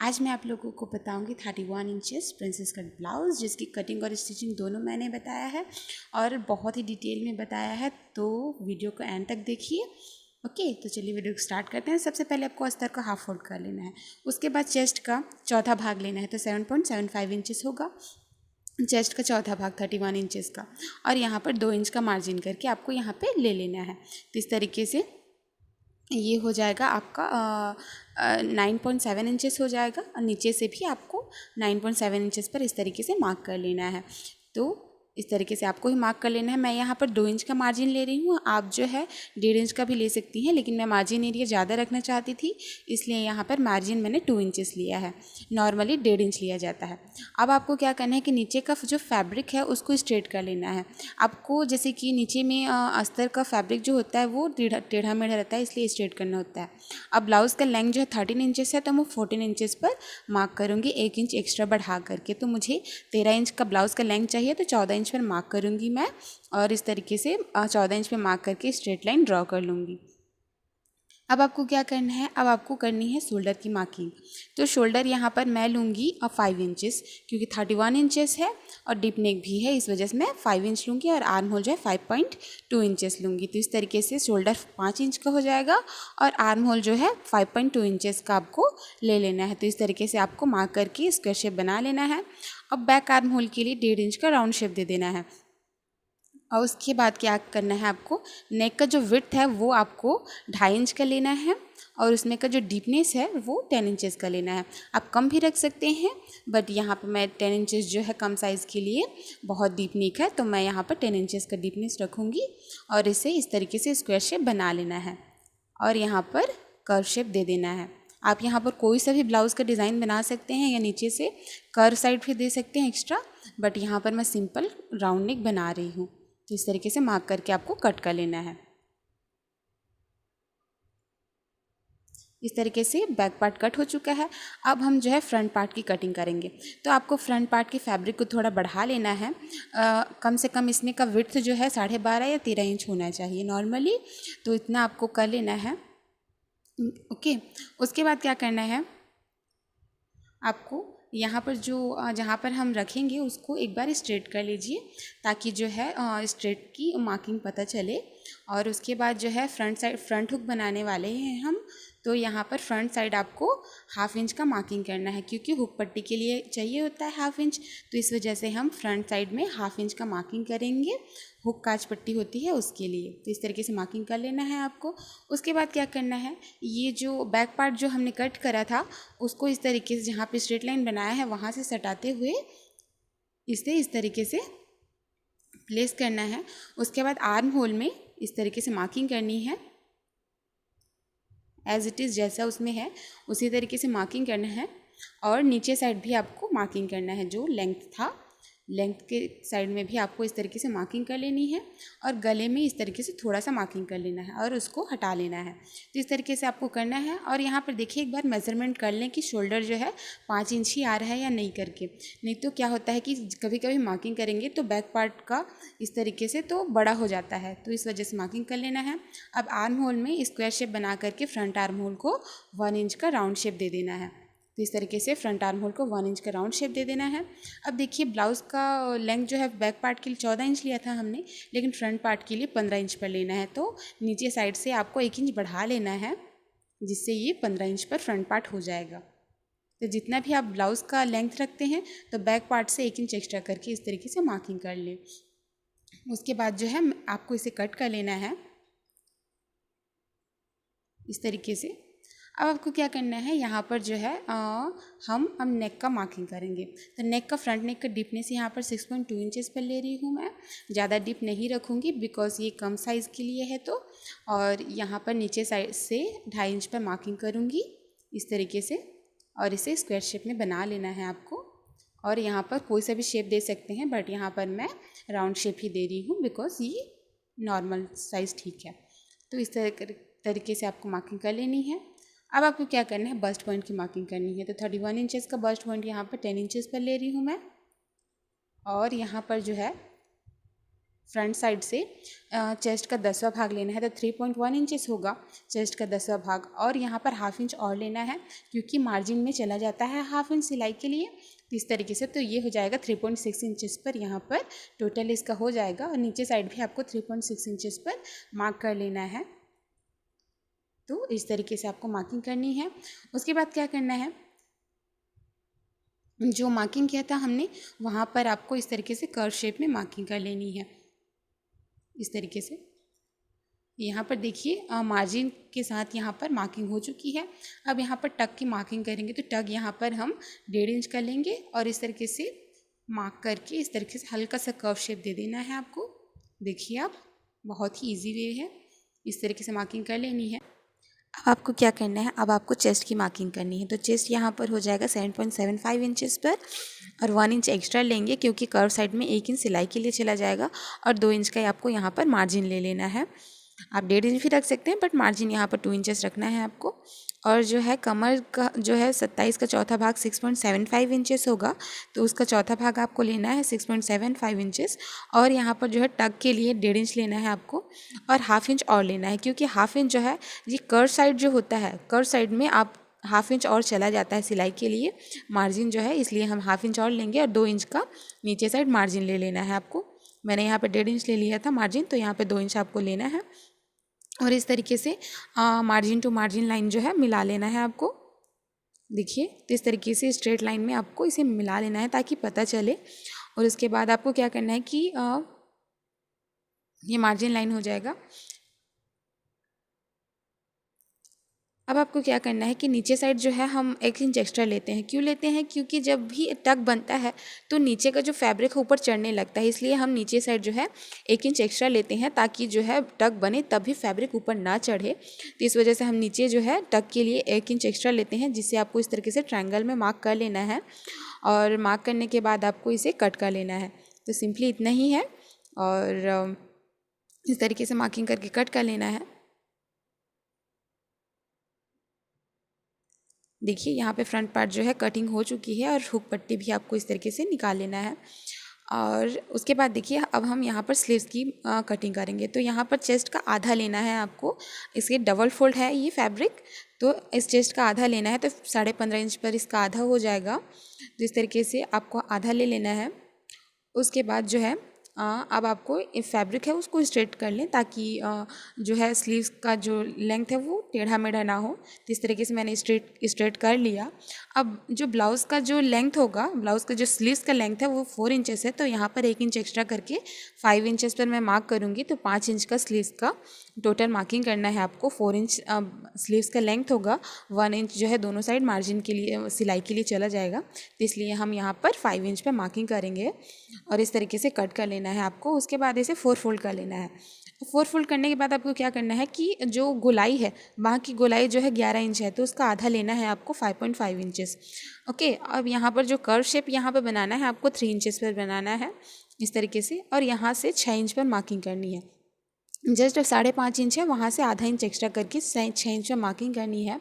आज मैं आप लोगों को बताऊंगी 31 इंचेस प्रिंसेस कट ब्लाउज़, जिसकी कटिंग और स्टिचिंग दोनों मैंने बताया है और बहुत ही डिटेल में बताया है। तो वीडियो को एंड तक देखिए। ओके, तो चलिए वीडियो को स्टार्ट करते हैं। सबसे पहले आपको अस्तर का हाफ फोल्ड कर लेना है। उसके बाद चेस्ट का चौथा भाग लेना है, तो 7.75 इंचेस होगा चेस्ट का चौथा भाग 31 इंचेस का। और यहाँ पर 2 इंच का मार्जिन करके आपको यहाँ पे ले लेना है। तो इस तरीके से ये हो जाएगा आपका 9.7 इंचेस हो जाएगा। और नीचे से भी आपको 9.7 इंचेस पर इस तरीके से मार्क कर लेना है। तो इस तरीके से आपको ही मार्क कर लेना है। मैं यहाँ पर 2 इंच का मार्जिन ले रही हूँ, आप जो है 1.5 इंच का भी ले सकती हैं, लेकिन मैं मार्जिन एरिया ज़्यादा रखना चाहती थी, इसलिए यहाँ पर मार्जिन मैंने 2 इंचेस लिया है। नॉर्मली 1.5 इंच लिया जाता है। अब आपको क्या करना है कि नीचे का जो फैब्रिक है उसको स्ट्रेट कर लेना है। आपको जैसे कि नीचे में अस्तर का फैब्रिक जो होता है वो टेढ़ा मेढ़ा रहता है, इसलिए स्ट्रेट करना होता है। अब ब्लाउज़ का लेंथ जो है 13 इंचेस है, तो मैं 14 इंचेस पर मार्क करूँगी, 1 इंच एक्स्ट्रा बढ़ा करके। तो मुझे 13 इंच का ब्लाउज़ का लेंथ चाहिए, तो 14 इंच पर मार्क करूँगी मैं, और इस तरीके से 14 इंच पे मार्क करके स्ट्रेट लाइन ड्रॉ कर लूँगी। अब आपको क्या करना है, अब आपको करनी है शोल्डर की मार्किंग। तो शोल्डर यहाँ पर मैं लूँगी 5 इंचेस, क्योंकि 31 इंचेस है और डीप नेक भी है, इस वजह से मैं 5 इंच लूँगी और आर्म होल जो है 5.2 इंचेस लूँगी। तो इस तरीके से शोल्डर 5 इंच का हो जाएगा और आर्म होल जो है 5.2 इंचेस का आपको ले लेना है। तो इस तरीके से आपको मार्क करके स्क्वायर शेप बना लेना है। अब बैक आर्म होल के लिए 1.5 इंच का राउंड शेप दे देना है। और उसके बाद क्या करना है, आपको नेक का जो विड्थ है वो आपको 2.5 इंच का लेना है, और उसमें का जो डीपनेस है वो 10 इंचेस का लेना है। आप कम भी रख सकते हैं, बट यहाँ पर मैं 10 इंचेस जो है कम साइज़ के लिए बहुत डीप नेक है, तो मैं यहाँ पर 10 इंचेस का डीपनेस रखूँगी। और इसे इस तरीके से स्क्वायर शेप बना लेना है और यहाँ पर कर्व शेप दे देना है। आप यहाँ पर कोई सा भी ब्लाउज़ का डिज़ाइन बना सकते हैं या नीचे से कर्व साइड भी दे सकते हैं एक्स्ट्रा, बट यहाँ पर मैं सिंपल राउंड नेक बना रही हूँ। तो इस तरीके से मार्क करके आपको कट कर लेना है। इस तरीके से बैक पार्ट कट हो चुका है। अब हम जो है फ्रंट पार्ट की कटिंग करेंगे। तो आपको फ्रंट पार्ट के फैब्रिक को थोड़ा बढ़ा लेना है। कम से कम इसमें का विड्थ जो है 12.5 या 13 इंच होना चाहिए नॉर्मली, तो इतना आपको कर लेना है। ओके, उसके बाद क्या करना है, आपको यहाँ पर जो जहाँ पर हम रखेंगे उसको एक बार स्ट्रेट कर लीजिए, ताकि जो है स्ट्रेट की मार्किंग पता चले। और उसके बाद जो है फ्रंट साइड फ्रंट हुक बनाने वाले हैं हम, तो यहाँ पर फ्रंट साइड आपको 1/2 इंच का मार्किंग करना है, क्योंकि हुक पट्टी के लिए चाहिए होता है 1/2 इंच। तो इस वजह से हम फ्रंट साइड में 1/2 इंच का मार्किंग करेंगे। हुक काज पट्टी होती है उसके लिए। तो इस तरीके से मार्किंग कर लेना है आपको। उसके बाद क्या करना है, ये जो बैक पार्ट जो हमने कट करा था उसको इस तरीके से जहाँ पे स्ट्रेट लाइन बनाया है वहाँ से सटाते हुए इसे इस तरीके से प्लेस करना है। उसके बाद आर्म होल में इस तरीके से मार्किंग करनी है, एज इट इज़ जैसा उसमें है उसी तरीके से मार्किंग करना है। और नीचे साइड भी आपको मार्किंग करना है, जो लेंथ था लेंथ के साइड में भी आपको इस तरीके से मार्किंग कर लेनी है। और गले में इस तरीके से थोड़ा सा मार्किंग कर लेना है और उसको हटा लेना है। तो इस तरीके से आपको करना है। और यहाँ पर देखिए एक बार मेज़रमेंट कर लें कि शोल्डर जो है 5 इंच ही आ रहा है या नहीं करके। नहीं तो क्या होता है कि कभी कभी मार्किंग करेंगे तो बैक पार्ट का इस तरीके से तो बड़ा हो जाता है, तो इस वजह से मार्किंग कर लेना है। अब आर्म होल में स्क्वायर शेप बना करके फ्रंट आर्म होल को 1 इंच का राउंड शेप दे देना है। तो इस तरीके से फ्रंट आर्म होल को 1 इंच का राउंड शेप दे देना है। अब देखिए ब्लाउज़ का लेंथ जो है बैक पार्ट के लिए 14 इंच लिया था हमने, लेकिन फ्रंट पार्ट के लिए 15 इंच पर लेना है। तो नीचे साइड से आपको 1 इंच बढ़ा लेना है, जिससे ये 15 इंच पर फ्रंट पार्ट हो जाएगा। तो जितना भी आप ब्लाउज़ का लेंथ रखते हैं तो बैक पार्ट से 1 इंच एक्स्ट्रा करके इस तरीके से मार्किंग कर लें। उसके बाद जो है आपको इसे कट कर लेना है इस तरीके से। अब आपको क्या करना है, यहाँ पर जो है हम अब नेक का मार्किंग करेंगे। तो नेक का फ्रंट नेक का डीपनेस यहाँ पर 6.2 इंचेस पर ले रही हूँ मैं। ज़्यादा डीप नहीं रखूँगी बिकॉज ये कम साइज़ के लिए है। तो और यहाँ पर नीचे साइड से 2.5 इंच पर मार्किंग करूँगी इस तरीके से, और इसे स्क्वायर शेप में बना लेना है आपको। और यहाँ पर कोई सा भी शेप दे सकते हैं, बट यहाँ पर मैं राउंड शेप ही दे रही हूँ बिकॉज ये नॉर्मल साइज़ ठीक है। तो इस तरीके से आपको मार्किंग कर लेनी है। अब आपको क्या करना है, बस्ट पॉइंट की मार्किंग करनी है। तो 31 इंचेस का बस्ट पॉइंट यहाँ पर 10 इंचेस पर ले रही हूँ मैं, और यहाँ पर जो है फ्रंट साइड से चेस्ट का 10वां भाग लेना है, तो 3.1 इंचेस होगा चेस्ट का 10वां भाग। और यहाँ पर हाफ इंच और लेना है क्योंकि मार्जिन में चला जाता है हाफ इंच सिलाई के लिए। तो इस तरीके से तो ये हो जाएगा 3.6 इंचेस पर, यहाँ पर टोटल इसका हो जाएगा। और नीचे साइड भी आपको 3.6 इंचेस पर मार्क कर लेना है। तो इस तरीके से आपको मार्किंग करनी है। उसके बाद क्या करना है, जो मार्किंग किया था हमने वहाँ पर आपको इस तरीके से कर्व शेप में मार्किंग कर लेनी है। इस तरीके से यहाँ पर देखिए मार्जिन के साथ यहाँ पर मार्किंग हो चुकी है। अब यहाँ पर टक की मार्किंग करेंगे, तो टक यहाँ पर हम 1.5 इंच कर लेंगे और इस तरीके से मार्क करके इस तरीके से हल्का सा कर्व शेप दे देना है आपको। देखिए आप, बहुत ही इजी वे है, इस तरीके से मार्किंग कर लेनी है। अब आपको क्या करना है, अब आपको चेस्ट की मार्किंग करनी है। तो चेस्ट यहाँ पर हो जाएगा 7.75 इंचेस पर और 1 इंच एक्स्ट्रा लेंगे क्योंकि कर्व साइड में 1 इंच सिलाई के लिए चला जाएगा और 2 इंच का आपको यहाँ पर मार्जिन ले लेना है। आप 1.5 इंच भी रख सकते हैं बट मार्जिन यहाँ पर 2 इंचेस रखना है आपको। और जो है कमर का जो है 27 का चौथा भाग 6.75 इंचेस होगा, तो उसका चौथा भाग आपको लेना है 6.75 इंचेस। और यहाँ पर जो है टक के लिए 1.5 इंच लेना है आपको और हाफ इंच और लेना है क्योंकि हाफ इंच जो है ये कर्व साइड जो होता है, कर्व साइड में आप हाफ इंच और चला जाता है सिलाई के लिए मार्जिन जो है, इसलिए हम हाफ इंच और लेंगे और 2 इंच का नीचे साइड मार्जिन ले लेना है आपको। मैंने यहाँ पर 1.5 इंच ले लिया था मार्जिन, तो यहाँ पर 2 इंच आपको लेना है और इस तरीके से मार्जिन टू मार्जिन लाइन जो है मिला लेना है आपको। देखिए, तो इस तरीके से स्ट्रेट लाइन में आपको इसे मिला लेना है ताकि पता चले। और उसके बाद आपको क्या करना है कि ये मार्जिन लाइन हो जाएगा। अब आपको क्या करना है कि नीचे साइड जो है हम 1 इंच एक्स्ट्रा लेते हैं। क्यों लेते हैं, क्योंकि जब भी टक बनता है तो नीचे का जो फैब्रिक है ऊपर चढ़ने लगता है, इसलिए हम नीचे साइड जो है 1 इंच एक्स्ट्रा लेते हैं ताकि जो है टक बने तभी फैब्रिक ऊपर ना चढ़े। तो इस वजह से हम नीचे जो है टक के लिए 1 इंच एक्स्ट्रा लेते हैं, जिससे आपको इस तरीके से ट्रायंगल में मार्क कर लेना है। और मार्क करने के बाद आपको इसे कट कर लेना है। तो सिंपली इतना ही है और इस तरीके से मार्किंग करके कट कर लेना है। देखिए यहाँ पे फ्रंट पार्ट जो है कटिंग हो चुकी है और हुक पट्टी भी आपको इस तरीके से निकाल लेना है। और उसके बाद देखिए अब हम यहाँ पर स्लीव्स की कटिंग करेंगे। तो यहाँ पर चेस्ट का आधा लेना है आपको, इसके डबल फोल्ड है ये फैब्रिक, तो इस चेस्ट का आधा लेना है, तो 15.5 इंच पर इसका आधा हो जाएगा। तो इस तरीके से आपको आधा ले लेना है। उसके बाद जो है अब आपको फैब्रिक है उसको स्ट्रेट कर लें ताकि जो है स्लीव्स का जो लेंथ है वो टेढ़ा मेढ़ा ना हो। तो इस तरीके से मैंने स्ट्रेट कर लिया। अब जो ब्लाउज़ का जो लेंथ होगा, ब्लाउज़ का जो स्लीव्स का लेंथ है वो 4 इंचेस है, तो यहाँ पर 1 इंच एक्स्ट्रा करके 5 इंचेस पर मैं मार्क करूँगी। तो 5 इंच का स्लीव्स का टोटल मार्किंग करना है आपको। 4 इंच स्लीव्स का लेंथ होगा, 1 इंच जो है दोनों साइड मार्जिन के लिए सिलाई के लिए चला जाएगा, तो इसलिए हम यहाँ पर 5 इंच पर मार्किंग करेंगे और इस तरीके से कट कर लेना है आपको। उसके बाद इसे 4 फोल्ड कर लेना है। 4 फोल्ड करने के बाद आपको क्या करना है कि जो गोलाई है, वहाँ की गोलाई जो है 11 इंच है, तो उसका आधा लेना है आपको 5.5 इंचेस। ओके, अब यहाँ पर जो कर्व शेप यहाँ पर बनाना है आपको 3 इंचेस पर बनाना है इस तरीके से, और यहाँ से 6 इंच पर मार्किंग करनी है। जस्ट 5.5 इंच है, वहाँ से आधा इंच एक्स्ट्रा करके 6 इंच पर मार्किंग करनी है।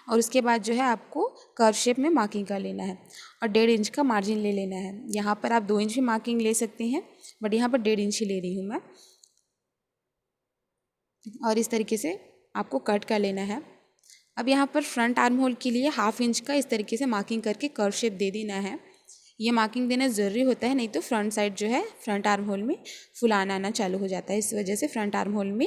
और उसके बाद जो है आपको कर्व शेप में मार्किंग कर लेना है और 1.5 इंच का मार्जिन ले लेना है। यहाँ पर आप 2 इंच भी मार्किंग ले सकते हैं बट यहाँ पर 1.5 इंच ही ले रही हूँ मैं। और इस तरीके से आपको कट कर लेना है। अब यहाँ पर फ्रंट आर्म होल के लिए 1/2 इंच का इस तरीके से मार्किंग करके कर्व शेप दे देना है। ये मार्किंग देना ज़रूरी होता है, नहीं तो फ्रंट साइड जो है फ्रंट आर्म होल में फुलाना आना चालू हो जाता है। इस वजह से फ्रंट आर्म होल में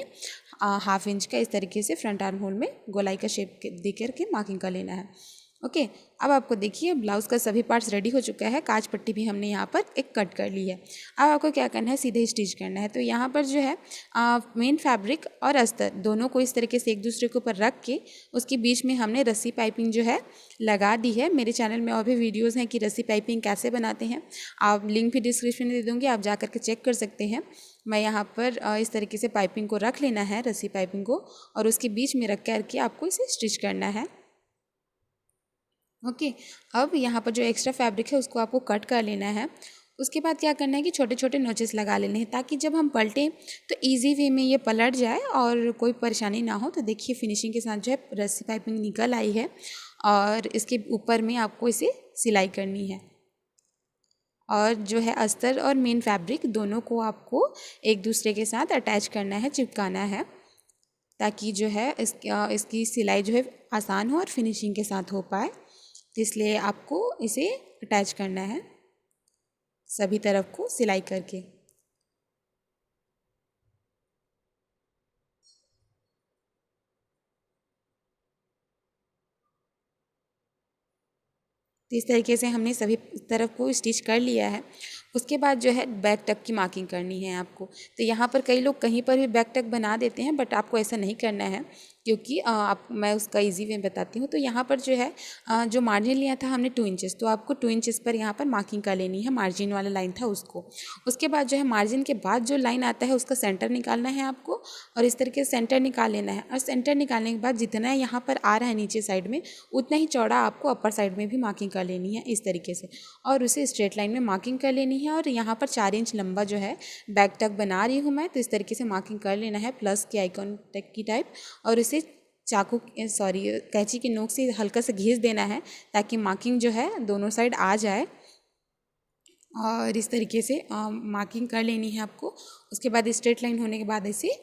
1/2 इंच का इस तरीके से फ्रंट आर्म होल में गोलाई का शेप दे करके मार्किंग कर लेना है। ओके, अब आपको देखिए ब्लाउज़ का सभी पार्ट्स रेडी हो चुका है। काज पट्टी भी हमने यहाँ पर एक कट कर ली है। अब आपको क्या करना है, सीधे स्टिच करना है। तो यहाँ पर जो है मेन फैब्रिक और अस्तर दोनों को इस तरीके से एक दूसरे के ऊपर रख के उसके बीच में हमने रस्सी पाइपिंग जो है लगा दी है। मेरे चैनल में और भी वीडियोज़ हैं कि रस्सी पाइपिंग कैसे बनाते हैं, आप लिंक भी डिस्क्रिप्शन में दे दूँगी, आप जा करके चेक कर सकते हैं। मैं यहाँ पर इस तरीके से पाइपिंग को रख लेना है, रस्सी पाइपिंग को, और उसके बीच में रख करके आपको इसे स्टिच करना है। ओके, अब यहाँ पर जो एक्स्ट्रा फैब्रिक है उसको आपको कट कर लेना है। उसके बाद क्या करना है कि छोटे छोटे नोचेस लगा लेने हैं ताकि जब हम पलटें तो इजी वे में ये पलट जाए और कोई परेशानी ना हो। तो देखिए फिनिशिंग के साथ जो है रस्सी पाइपिंग निकल आई है और इसके ऊपर में आपको इसे सिलाई करनी है। और जो है अस्तर और मेन फैब्रिक दोनों को आपको एक दूसरे के साथ अटैच करना है, चिपकाना है, ताकि जो है इसकी सिलाई जो है आसान हो और फिनिशिंग के साथ हो पाए। तो इसलिए आपको इसे अटैच करना है सभी तरफ को सिलाई करके। तो इस तरीके से हमने सभी तरफ को स्टिच कर लिया है। उसके बाद जो है बैक टक की मार्किंग करनी है आपको। तो यहाँ पर कई लोग कहीं पर भी बैक टक बना देते हैं, बट आपको ऐसा नहीं करना है, क्योंकि मैं उसका इजी वे बताती हूँ। तो यहाँ पर जो है जो मार्जिन लिया था हमने 2 इंचेस, तो आपको 2 इंचेस पर यहाँ पर मार्किंग कर लेनी है, मार्जिन वाला लाइन था उसको। उसके बाद जो है मार्जिन के बाद जो लाइन आता है उसका सेंटर निकालना है आपको, और इस तरीके से सेंटर निकाल लेना है। और सेंटर निकालने के बाद जितना यहाँ पर आ रहा है नीचे साइड में, उतना ही चौड़ा आपको अपर साइड में भी मार्किंग कर लेनी है इस तरीके से, और उसे स्ट्रेट लाइन में मार्किंग कर लेनी है। और यहाँ पर 4 इंच लंबा जो है बैक टक बना रही हूँ मैं, तो इस तरीके से मार्किंग कर लेना है प्लस की आइकॉन टक की टाइप, और इसे कैंची के नोक से हल्का से घिस देना है, ताकि मार्किंग जो है दोनों साइड आ जाए। और इस तरीके से मार्किंग कर लेनी है आपको। उसके बाद स्ट्रेट लाइन होने के बाद इसे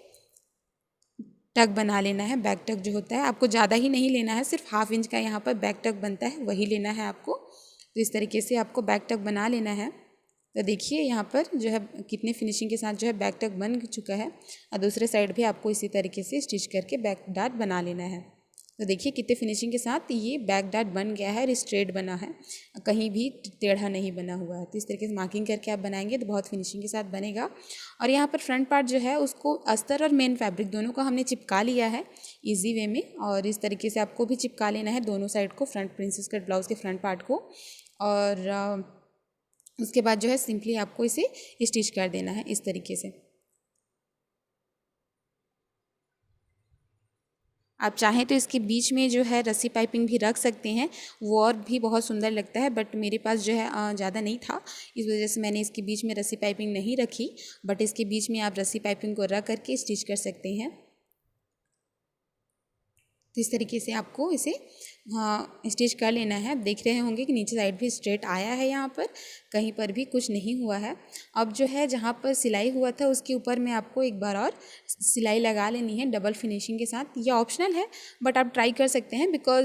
टक बना लेना है। बैक टक जो होता है आपको ज़्यादा ही नहीं लेना है, सिर्फ 1/2 इंच का यहाँ पर बैक टक बनता है, वही लेना है आपको। तो इस तरीके से आपको बैक टक बना लेना है। तो देखिए यहाँ पर जो है कितने फिनिशिंग के साथ जो है बैक टक बन चुका है, और दूसरे साइड भी आपको इसी तरीके से स्टिच करके बैक डार्ट बना लेना है। तो देखिए कितने फिनिशिंग के साथ ये बैक डार्ट बन गया है और स्ट्रेट बना है, कहीं भी टेढ़ा नहीं बना हुआ है। तो इस तरीके से मार्किंग करके आप बनाएंगे तो बहुत फिनिशिंग के साथ बनेगा। और यहाँ पर फ्रंट पार्ट जो है उसको अस्तर और मेन फैब्रिक दोनों को हमने चिपका लिया है इजी वे में, और इस तरीके से आपको भी चिपका लेना है दोनों साइड को, फ्रंट प्रिंसेस कट ब्लाउज के फ्रंट पार्ट को। और उसके बाद जो है सिंपली आपको इसे स्टिच कर देना है इस तरीके से। आप चाहें तो इसके बीच में जो है रस्सी पाइपिंग भी रख सकते हैं, वो और भी बहुत सुंदर लगता है, बट मेरे पास जो है ज़्यादा नहीं था, इस वजह से मैंने इसके बीच में रस्सी पाइपिंग नहीं रखी। बट इसके बीच में आप रस्सी पाइपिंग को रख करके स्टिच कर सकते हैं। तो इस तरीके से आपको इसे स्टिच कर लेना है। आप देख रहे होंगे कि नीचे साइड भी स्ट्रेट आया है, यहाँ पर कहीं पर भी कुछ नहीं हुआ है। अब जो है जहाँ पर सिलाई हुआ था उसके ऊपर में आपको एक बार और सिलाई लगा लेनी है डबल फिनिशिंग के साथ। ये ऑप्शनल है, बट आप ट्राई कर सकते हैं, बिकॉज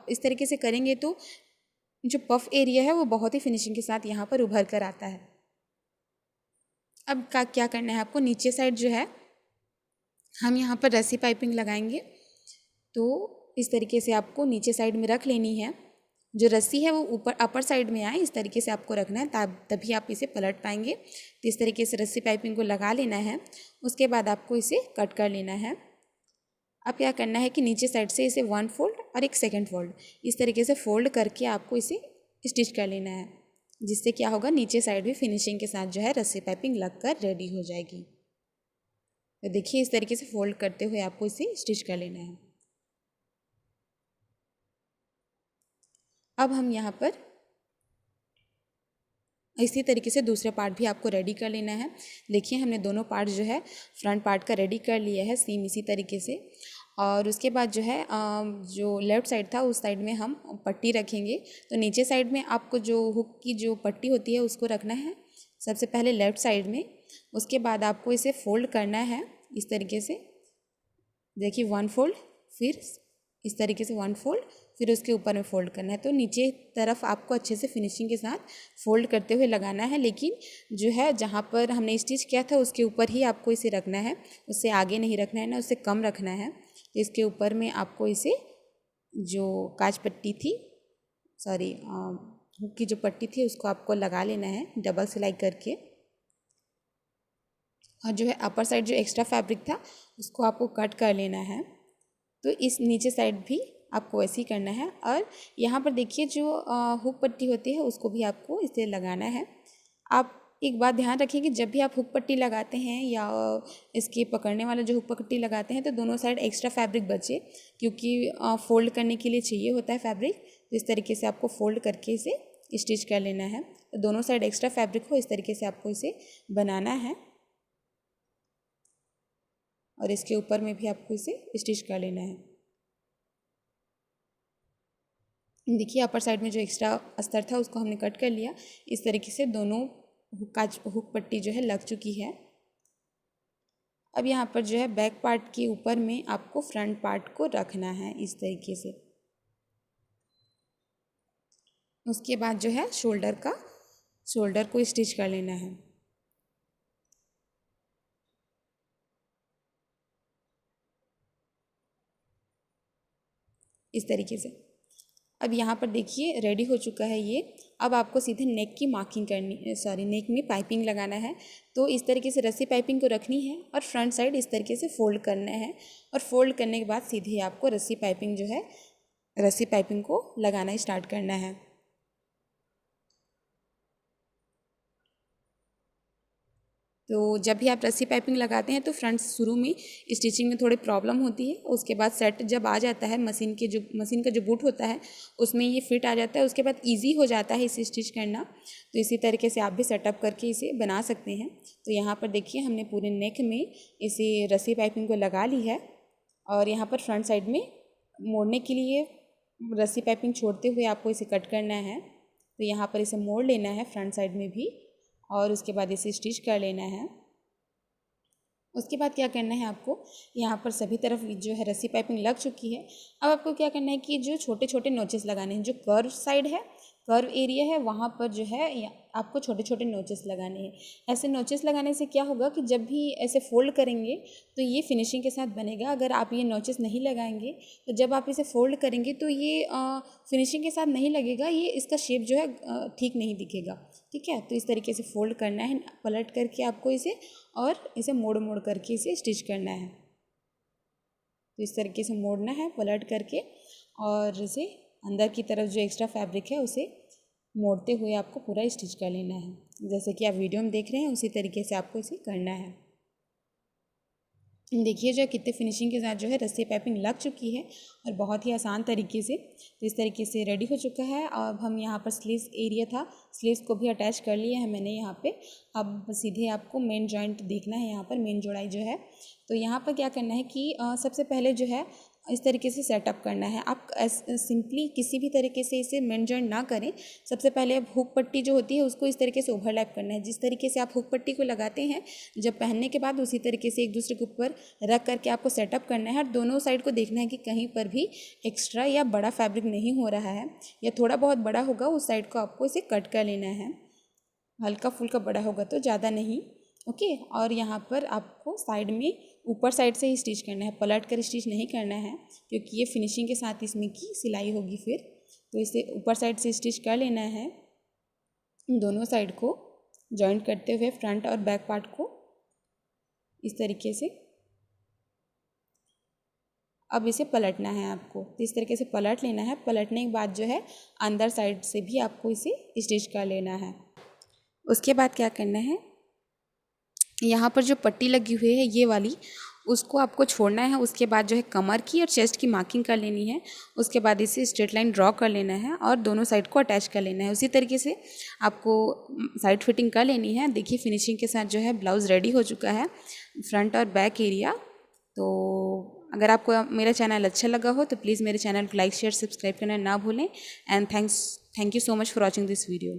इस तरीके से करेंगे तो जो पफ एरिया है वो बहुत ही फिनिशिंग के साथ यहाँ पर उभर कर आता है। अब क्या करना है आपको, नीचे साइड जो है हम यहाँ पर रस्सी पाइपिंग लगाएंगे। तो इस तरीके से आपको नीचे साइड में रख लेनी है, जो रस्सी है वो ऊपर अपर साइड में आए इस तरीके से आपको रखना है, तभी आप इसे पलट पाएंगे। तो इस तरीके से रस्सी पाइपिंग को लगा लेना है। उसके बाद आपको इसे कट कर लेना है। अब क्या करना है कि नीचे साइड से इसे 1 फोल्ड और एक सेकेंड फोल्ड इस तरीके से फोल्ड करके आपको इसे स्टिच कर लेना है, जिससे क्या होगा नीचे साइड भी फिनिशिंग के साथ जो है रस्सी पाइपिंग लग कर रेडी हो जाएगी। तो देखिए इस तरीके से फोल्ड करते हुए आपको इसे स्टिच कर लेना है। अब हम यहाँ पर इसी तरीके से दूसरा पार्ट भी आपको रेडी कर लेना है। देखिए हमने दोनों पार्ट जो है फ्रंट पार्ट का रेडी कर लिया है सेम इसी तरीके से। और उसके बाद जो है जो लेफ़्ट साइड था उस साइड में हम पट्टी रखेंगे। तो नीचे साइड में आपको जो हुक की जो पट्टी होती है उसको रखना है सबसे पहले लेफ़्ट साइड में। उसके बाद आपको इसे फोल्ड करना है इस तरीके से। देखिए 1 फोल्ड, फिर इस तरीके से 1 फोल्ड, फिर उसके ऊपर में फोल्ड करना है। तो नीचे तरफ आपको अच्छे से फिनिशिंग के साथ फोल्ड करते हुए लगाना है, लेकिन जो है जहाँ पर हमने स्टिच किया था उसके ऊपर ही आपको इसे रखना है, उससे आगे नहीं रखना है ना उससे कम रखना है। तो इसके ऊपर में आपको इसे जो काज पट्टी थी सॉरी हुक की जो पट्टी थी उसको आपको लगा लेना है डबल सिलाई करके। और जो है अपर साइड जो एक्स्ट्रा फैब्रिक था उसको आपको कट कर लेना है। तो इस नीचे साइड भी आपको ऐसे ही करना है। और यहाँ पर देखिए जो हुक पट्टी होती है उसको भी आपको इसे लगाना है। आप एक बात ध्यान रखिए कि जब भी आप हुक पट्टी लगाते हैं या इसके पकड़ने वाला जो हुक पट्टी लगाते हैं तो दोनों साइड एक्स्ट्रा फैब्रिक बचे, क्योंकि फोल्ड करने के लिए चाहिए होता है फैब्रिक। तो इस तरीके से आपको फोल्ड करके इसे स्टिच कर लेना है। तो दोनों साइड एक्स्ट्रा फैब्रिक हो इस तरीके से आपको इसे बनाना है, और इसके ऊपर में भी आपको इसे स्टिच कर लेना है। देखिए अपर साइड में जो एक्स्ट्रा अस्तर था उसको हमने कट कर लिया। इस तरीके से दोनों हुक पट्टी जो है लग चुकी है। अब यहाँ पर जो है बैक पार्ट के ऊपर में आपको फ्रंट पार्ट को रखना है इस तरीके से। उसके बाद जो है शोल्डर को स्टिच कर लेना है। इस तरीके से। अब यहाँ पर देखिए रेडी हो चुका है ये। अब आपको सीधे नेक की मार्किंग करनी, सॉरी नेक में पाइपिंग लगाना है। तो इस तरीके से रस्सी पाइपिंग को रखनी है और फ्रंट साइड इस तरीके से फोल्ड करना है और फोल्ड करने के बाद सीधे आपको रस्सी पाइपिंग को लगाना स्टार्ट करना है। तो जब भी आप रस्सी पाइपिंग लगाते हैं तो फ्रंट शुरू में स्टिचिंग में थोड़ी प्रॉब्लम होती है। उसके बाद सेट जब आ जाता है मशीन का जो बूट होता है उसमें ये फिट आ जाता है। उसके बाद इजी हो जाता है इसे स्टिच करना। तो इसी तरीके से आप भी सेटअप करके इसे बना सकते हैं। तो यहाँ पर देखिए हमने पूरे नेक में इसे रस्सी पाइपिंग को लगा ली है और यहाँ पर फ्रंट साइड में मोड़ने के लिए रस्सी पाइपिंग छोड़ते हुए आपको इसे कट करना है। तो यहाँ पर इसे मोड़ लेना है फ्रंट साइड में भी और उसके बाद इसे स्टिच कर लेना है। उसके बाद क्या करना है आपको, यहाँ पर सभी तरफ जो है रस्सी पाइपिंग लग चुकी है। अब आपको क्या करना है कि जो छोटे छोटे नोचेस लगाने हैं, जो कर्व साइड है, कर्व एरिया है, वहाँ पर जो है आपको छोटे छोटे नोचेस लगाने हैं। ऐसे नोचेस लगाने से क्या होगा कि जब भी ऐसे फोल्ड करेंगे तो ये फिनिशिंग के साथ बनेगा। अगर आप ये नोचेस नहीं लगाएंगे तो जब आप इसे फोल्ड करेंगे तो ये फिनिशिंग के साथ नहीं लगेगा, ये इसका शेप जो है ठीक नहीं दिखेगा। ठीक है, तो इस तरीके से फोल्ड करना है पलट करके आपको इसे, और इसे मोड़ मोड़ करके इसे स्टिच करना है। तो इस तरीके से मोड़ना है पलट करके और इसे अंदर की तरफ जो एक्स्ट्रा फैब्रिक है उसे मोड़ते हुए आपको पूरा स्टिच कर लेना है। जैसे कि आप वीडियो में देख रहे हैं उसी तरीके से आपको इसे करना है। देखिए जो कितने फिनिशिंग के साथ जो है रस्सी पाइपिंग लग चुकी है और बहुत ही आसान तरीके से। तो इस तरीके से रेडी हो चुका है। अब हम यहाँ पर स्लीव्स एरिया था, स्लीव्स को भी अटैच कर लिया है मैंने यहाँ पे। अब सीधे आपको मेन जॉइंट देखना है, यहाँ पर मेन जोड़ाई जो है। तो यहाँ पर क्या करना है कि सबसे पहले जो है इस तरीके से सेटअप करना है। आप सिंपली किसी भी तरीके से इसे मेन जॉइंट ना करें। सबसे पहले आप हुक पट्टी जो होती है उसको इस तरीके से ओवरलैप करना है। जिस तरीके से आप हुक पट्टी को लगाते हैं जब पहनने के बाद, उसी तरीके से एक दूसरे के ऊपर रख करके आपको सेटअप करना है। और दोनों साइड को देखना है कि कहीं पर भी एक्स्ट्रा या बड़ा फैब्रिक नहीं हो रहा है, या थोड़ा बहुत बड़ा होगा उस साइड को आपको इसे कट कर लेना है। हल्का फुल्का बड़ा होगा तो ज़्यादा नहीं। ओके, और यहाँ पर आपको साइड में ऊपर साइड से ही स्टिच करना है, पलट कर स्टिच नहीं करना है क्योंकि ये फिनिशिंग के साथ इसमें की सिलाई होगी फिर। तो इसे ऊपर साइड से स्टिच कर लेना है, दोनों साइड को जॉइंट करते हुए फ्रंट और बैक पार्ट को इस तरीके से। अब इसे पलटना है आपको, तो इस तरीके से पलट लेना है। पलटने के बाद जो है अंदर साइड से भी आपको इसे स्टिच कर लेना है। उसके बाद क्या करना है, यहाँ पर जो पट्टी लगी हुई है ये वाली, उसको आपको छोड़ना है। उसके बाद जो है कमर की और चेस्ट की मार्किंग कर लेनी है। उसके बाद इसे स्ट्रेट लाइन ड्रॉ कर लेना है और दोनों साइड को अटैच कर लेना है। उसी तरीके से आपको साइड फिटिंग कर लेनी है। देखिए फिनिशिंग के साथ जो है ब्लाउज़ रेडी हो चुका है, फ्रंट और बैक एरिया। तो अगर आपको मेरा चैनल अच्छा लगा हो तो प्लीज़ मेरे चैनल को लाइक शेयर सब्सक्राइब करना ना भूलें। And thank you so much for watching this video.